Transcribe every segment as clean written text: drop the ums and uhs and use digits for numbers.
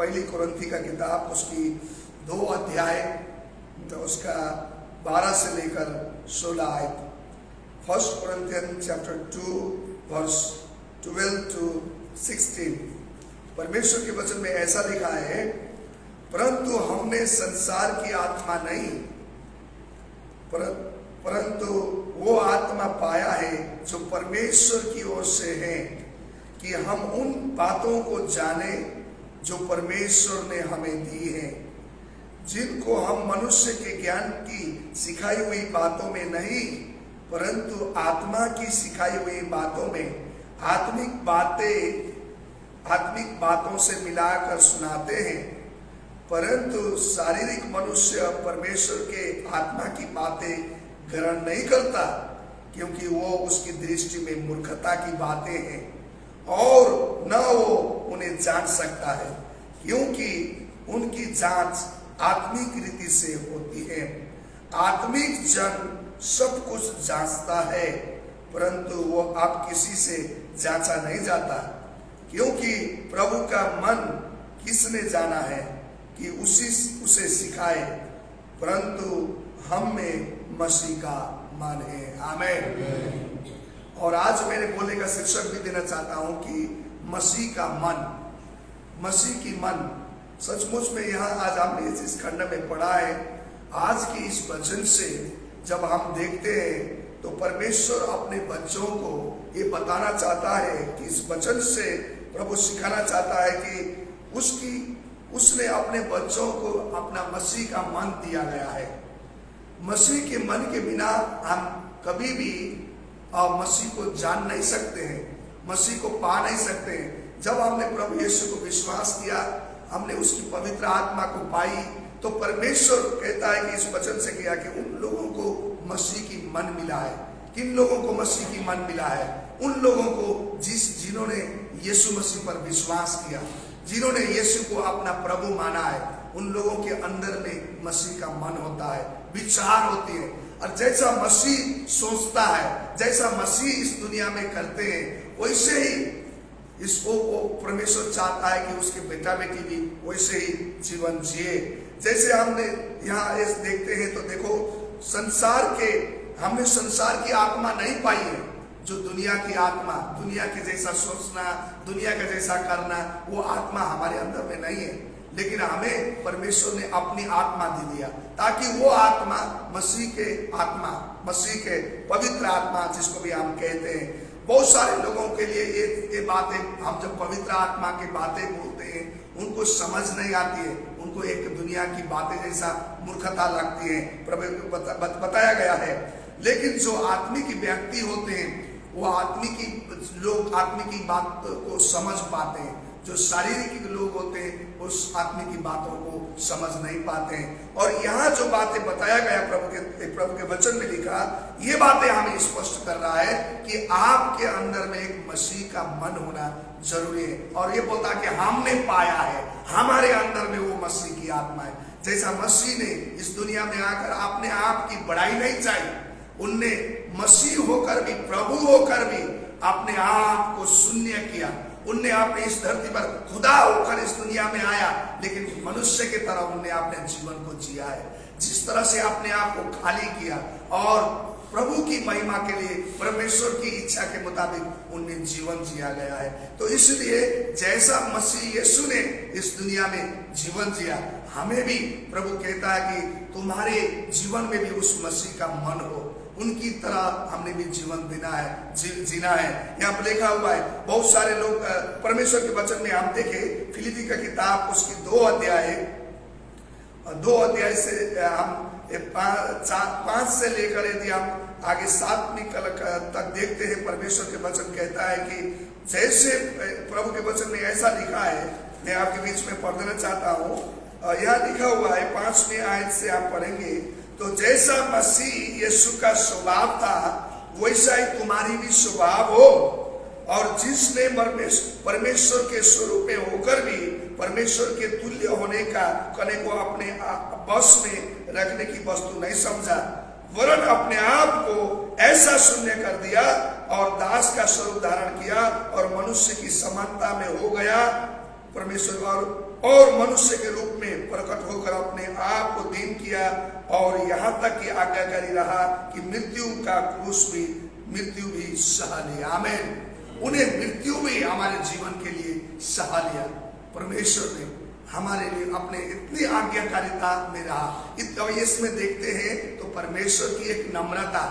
पहली कुरिन्थी का किताब उसकी 2 अध्याय तो उसका 12 से लेकर 16 आयत। 1 Corinthians chapter 2 verse 12 to 16। परमेश्वर के वचन में ऐसा लिखा है, परंतु हमने संसार की आत्मा नहीं परंतु वो आत्मा पाया है जो परमेश्वर की ओर से है, कि हम उन बातों को जाने जो परमेश्वर ने हमें दी है, जिनको हम मनुष्य के ज्ञान की सिखाई हुई बातों में नहीं परंतु आत्मा की सिखाई हुई बातों में आत्मिक बातों से मिलाकर सुनाते हैं। परंतु शारीरिक मनुष्य परमेश्वर के आत्मा की बातें ग्रहण नहीं करता, क्योंकि वो उसकी दृष्टि में मूर्खता की बातें हैं और न वो उन्हें जान सकता है, क्योंकि उनकी जांच आत्मिक रीति से होती है। आत्मिक जन सब कुछ जांचता है, परंतु वो आप किसी से जांचा नहीं जाता, क्योंकि प्रभु का मन किसने जाना है कि उसे सिखाए, परंतु हम में मसीह का मन है। आमीन। और आज मेरे बोलने का शीर्षक भी देना चाहता हूं कि मसीह का मन, मसीह की मन। सचमुच में यहाँ आज हमने इस खंड में पढ़ा है। आज की इस वचन से जब हम देखते हैं तो परमेश्वर अपने बच्चों को ये बताना चाहता है कि इस वचन से प्रभु सिखाना चाहता है कि उसने अपने बच्चों को अपना मसीह का मन दिया गया है। मसीह के मन के बिना हम कभी भी मसीह को जान नहीं सकते हैं, मसीह को पा नहीं सकते हैं। जब हमने प्रभु यीशु को विश्वास किया, हमने उसकी पवित्र आत्मा को पाई, तो परमेश्वर कहता है कि इस वचन से किया कि उन लोगों को मसीह की मन मिला है। किन लोगों को मसीह की मन मिला है? उन लोगों को जिन्होंने यीशु मसीह पर विश्वास किया, जिन्होंने यीशु को अपना प्रभु माना है। उन लोगों के अंदर में मसीह का मन होता है, विचार होती है, और जैसा मसीह सोचता है, जैसा मसीह इस दुनिया में करते हैं, वैसे ही इसको वो परमेश्वर चाहता है कि उसके बेटा बेटी भी वैसे ही जीवन जिए। जैसे हमने यहाँ देखते हैं तो देखो, हमने संसार की आत्मा नहीं पाई है, जो दुनिया की आत्मा, दुनिया के जैसा सोचना, दुनिया का जैसा करना, वो आत्मा हमारे अंदर में नहीं है। लेकिन हमें परमेश्वर ने अपनी आत्मा दे दिया, ताकि वो आत्मा मसीह के पवित्र आत्मा, जिसको भी हम कहते हैं। बहुत सारे लोगों के लिए ये बातें, हम जब पवित्र आत्मा की बातें बोलते हैं, उनको समझ नहीं आती है, उनको एक दुनिया की बातें जैसा मूर्खता लगती है, प्रभु बताया गया है। लेकिन जो आत्मिक व्यक्ति होते हैं, वो आत्मिक बात को समझ पाते हैं। जो शारीरिक लोग होते हैं, उस आत्मिक की बातों को समझ नहीं पाते हैं। और यहाँ जो बातें बताया गया प्रभु के वचन में लिखा, ये बातें हमें स्पष्ट कर रहा है कि आपके अंदर में एक मसीह का मन होना जरूरी है। और ये बोलता कि हमने पाया है, हमारे अंदर में वो मसीह की आत्मा है। जैसा मसीह ने इस दुनिया में आकर अपने आप की बड़ाई नहीं चाहिए, उनने मसीह होकर भी, प्रभु होकर भी अपने आप को शून्य किया। उनने अपने इस धरती पर खुदा होकर इस दुनिया में आया, लेकिन मनुष्य की तरह उनने अपने जीवन को जिया है। जिस तरह से अपने आप को खाली किया और प्रभु की महिमा के लिए परमेश्वर की इच्छा के मुताबिक उनने जीवन जिया गया है। तो इसलिए जैसा मसीह यीशु ने इस दुनिया में जीवन जिया, हमें भी प्रभु कहता है कि तुम्हारे जीवन में भी उस मसीह का मन हो, उनकी तरह हमने भी जीवन जीना है। यहाँ पर लिखा हुआ है, बहुत सारे लोग परमेश्वर के वचन में हम देखे, फिलिप्पी का किताब उसकी 2 अध्याय से हम 5 से लेकर यदि हम आगे 7 तक देखते हैं, परमेश्वर के वचन कहता है कि जैसे प्रभु के वचन में ऐसा लिखा है, मैं आपके बीच में पढ़ देना चाहता हूँ। यहाँ लिखा हुआ है 5वें आयत से आप पढ़ेंगे, तो जैसा मसीह यीशु का स्वभाव था, वैसा ही तुम्हारी भी स्वभाव हो। और जिसने परमेश्वर के स्वरूप में होकर भी परमेश्वर के तुल्य होने को अपने बस में रखने की वस्तु नहीं समझा, वरन अपने आप को ऐसा शून्य कर दिया और दास का स्वरूप धारण किया और मनुष्य की समानता में हो गया। परमेश्वर और और मनुष्य के रूप में प्रकट होकर अपने आप को दीन किया और यहाँ तक कि आज्ञाकारी रहा कि मृत्यु भी सहा लिया। आमीन। उन्हें मृत्यु भी हमारे जीवन के लिए सहा लिया। परमेश्वर ने हमारे लिए अपने इतनी आज्ञाकारिता में रहा। इसमें देखते हैं तो परमेश्वर की एक नम्रता,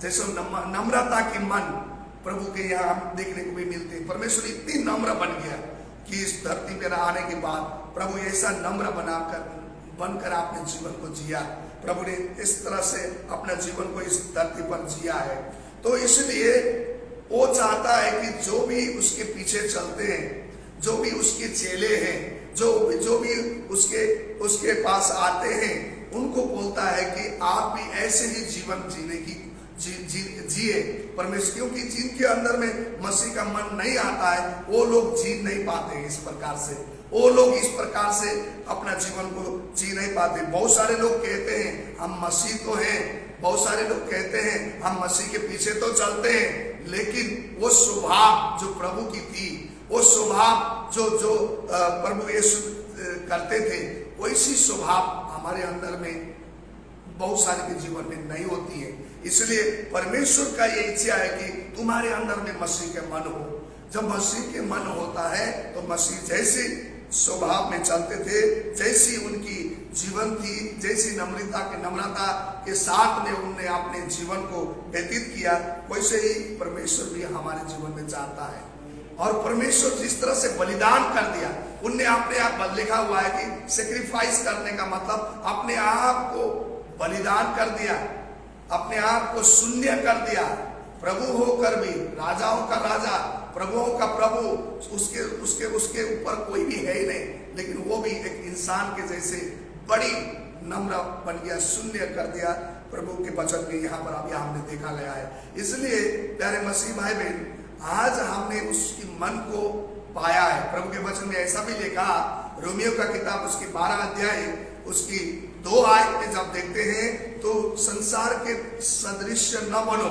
जैसे नम्रता के मन प्रभु के यहाँ हम देखने को भी मिलते हैं। परमेश्वर इतनी नम्र बन गया कि इस धरती पर आने के बाद प्रभु ऐसा नम्र बनकर अपने जीवन को जिया। प्रभु ने इस तरह से अपना जीवन को इस धरती पर जिया है। तो इसलिए वो चाहता है कि जो भी उसके पीछे चलते हैं, जो भी उसके चेले हैं, जो भी उसके पास आते हैं, उनको बोलता है कि आप भी ऐसे ही जीवन जीने की जिए परमेश्वर, क्योंकि जिनके अंदर में मसीह का मन नहीं आता है वो लोग जी नहीं पाते इस प्रकार से, वो लोग इस प्रकार से अपना जीवन को जी नहीं पाते। बहुत सारे लोग कहते हैं हम मसीह तो हैं, बहुत सारे लोग कहते हैं हम मसीह के पीछे तो चलते हैं, लेकिन वो स्वभाव जो प्रभु की थी, वो स्वभाव जो प्रभु यीशु करते थे, वैसी स्वभाव हमारे अंदर में बहुत सारे के जीवन में नहीं होती है। इसलिए परमेश्वर का ये इच्छा है कि तुम्हारे अंदर में मसीह के मन हो। जब मसीह के मन होता है तो मसीह जैसे स्वभाव में चलते थे, जैसी उनकी जीवन थी, जैसी नम्रता के साथ में उन्होंने अपने जीवन को व्यतीत किया, वैसे ही परमेश्वर भी हमारे जीवन में चाहता है। और परमेश्वर जिस तरह से बलिदान कर दिया, उनने अपने आप, लिखा हुआ है कि सेक्रीफाइस करने का मतलब अपने आप को बलिदान कर दिया, अपने आप को शून्य कर दिया। प्रभु होकर भी, राजाओं का राजा, प्रभुओं का प्रभु, उसके ऊपर कोई भी है ही नहीं, लेकिन वो भी एक इंसान के जैसे बड़ी नम्र बन गया, शून्य कर दिया। प्रभु के वचन में यहाँ पर अभी हमने देखा गया है। इसलिए प्यारे मसीह भाई बहन, आज हमने उसकी मन को पाया है। प्रभु के वचन में ऐसा भी लिखा, रोमियो का किताब उसकी 12 अध्याय उसकी 2 आयत में जब देखते हैं तो संसार के सदृश न बनो,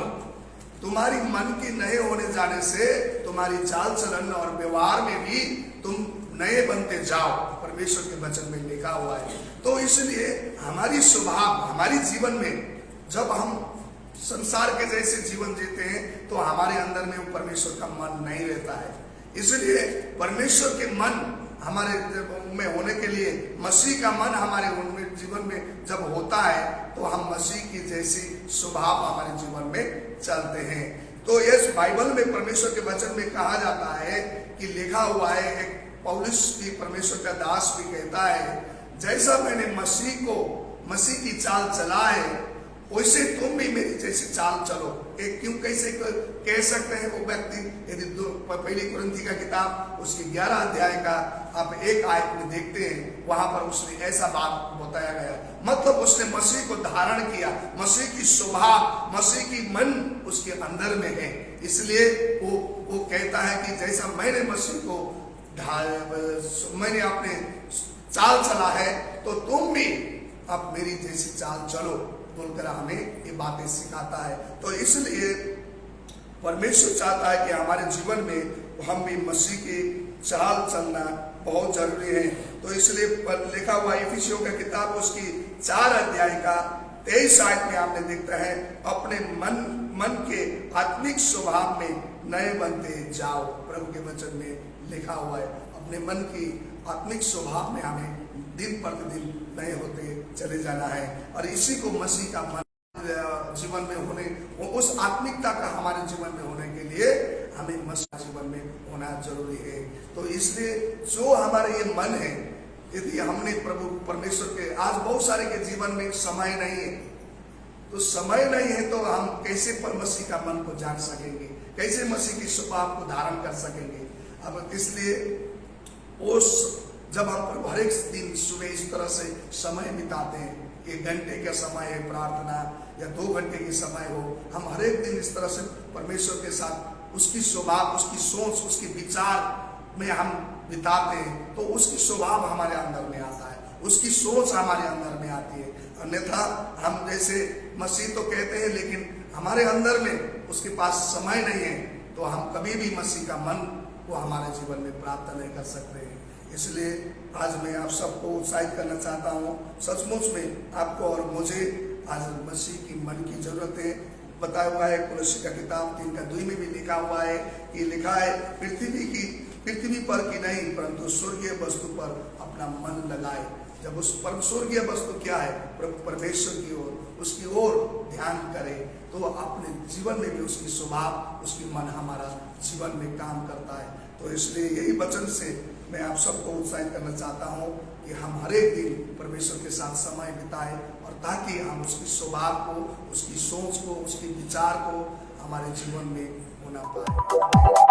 तुम्हारी मन की नए होने जाने से तुम्हारी चाल चलन और व्यवहार में भी तुम नए बनते जाओ, परमेश्वर के वचन में लिखा हुआ है। तो इसलिए हमारी स्वभाव, हमारी जीवन में जब हम संसार के जैसे जीवन जीते हैं तो हमारे अंदर में परमेश्वर का मन नहीं रहता है। इसलिए परमेश्वर के मन हमारे में होने के लिए, मसीह का मन हमारे जीवन में जब होता है तो हम मसीह की जैसी स्वभाव हमारे जीवन में चलते हैं। तो इस बाइबल में परमेश्वर के वचन में कहा जाता है कि लिखा हुआ है, एक पौलुस भी परमेश्वर का दास भी कहता है, जैसा मैंने मसीह की चाल चला है वैसे तुम भी मेरी जैसी चाल चलो। एक क्यों कैसे कह सकते हैं वो व्यक्ति, यदि पहली कुरिन्थी का किताब उसके 11 अध्याय का आप 1 आयत में देखते हैं, वहां पर उसने ऐसा बात बताया गया, मतलब उसने मसीह को धारण किया, मसीह की स्वभाव, मसीह की मन उसके अंदर में है। इसलिए वो कहता है कि जैसा मैंने मसीह को मैंने अपने चाल चला है तो तुम भी अब मेरी जैसी चाल चलो बोलकर हमें ये बातें सिखाता है। तो इसलिए परमेश्वर चाहता है कि हमारे जीवन में हम भी मसीह की चाल चलना बहुत जरूरी है। तो इसलिए लिखा हुआ इफिसियों का किताब उसकी 4 अध्याय का 23 आयत में आपने देखता है, अपने मन के आत्मिक स्वभाव में नए बनते जाओ। प्रभु के वचन में लिखा हुआ है, अपने मन की आत्मिक स्वभाव में हमें दिन प्रतिदिन नए होते चले जाना है। और इसी को मसीह का मन जीवन में होने, उस आत्मिकता का हमारे जीवन में होने के लिए हमें मसीह जीवन में होना जरूरी है। तो इसलिए जो हमारे ये मन है, यदि हमने प्रभु परमेश्वर के, आज बहुत सारे के जीवन में समय नहीं है, तो समय नहीं है तो हम कैसे पर मसीह का मन को जान सकेंगे, कैसे मसीह की स्वभाव को धारण कर सकेंगे। अब इसलिए उस जब हम हर एक दिन सुबह इस तरह से समय बिताते हैं, 1 घंटे का समय है प्रार्थना या 2 घंटे की समय हो, हम हर एक दिन इस तरह से परमेश्वर के साथ उसकी स्वभाव, उसकी सोच, उसके विचार में हम बिताते हैं, तो उसकी स्वभाव हमारे अंदर में आता है, उसकी सोच हमारे अंदर में आती है। अन्यथा हम जैसे मसीह तो कहते हैं, लेकिन हमारे अंदर में उसके पास समय नहीं है, तो हम कभी भी मसीह का मन को हमारे जीवन में प्राप्त नहीं कर सकते हैं। इसलिए आज मैं आप सबको उत्साहित करना चाहता हूँ। सचमुच में आपको और मुझे आज मसीह की मन की जरूरत है। बताया हुआ है कुलस्सी का किताब 3:2 में भी लिखा हुआ है कि लिखा है पृथ्वी पर की नहीं परंतु स्वर्गीय वस्तु पर अपना मन लगाए। जब उस परम स्वर्गीय वस्तु क्या है, परमेश्वर की ओर, उसकी ओर ध्यान करें तो अपने जीवन में भी उसकी स्वभाव, उसकी मन हमारा जीवन में काम करता है। तो इसलिए यही वचन से मैं आप सबको उत्साहित करना चाहता हूँ कि हम हर एक दिन परमेश्वर के साथ समय बिताएं और ताकि हम उसकी स्वभाव को, उसकी सोच को, उसके विचार को हमारे जीवन में होना पाए।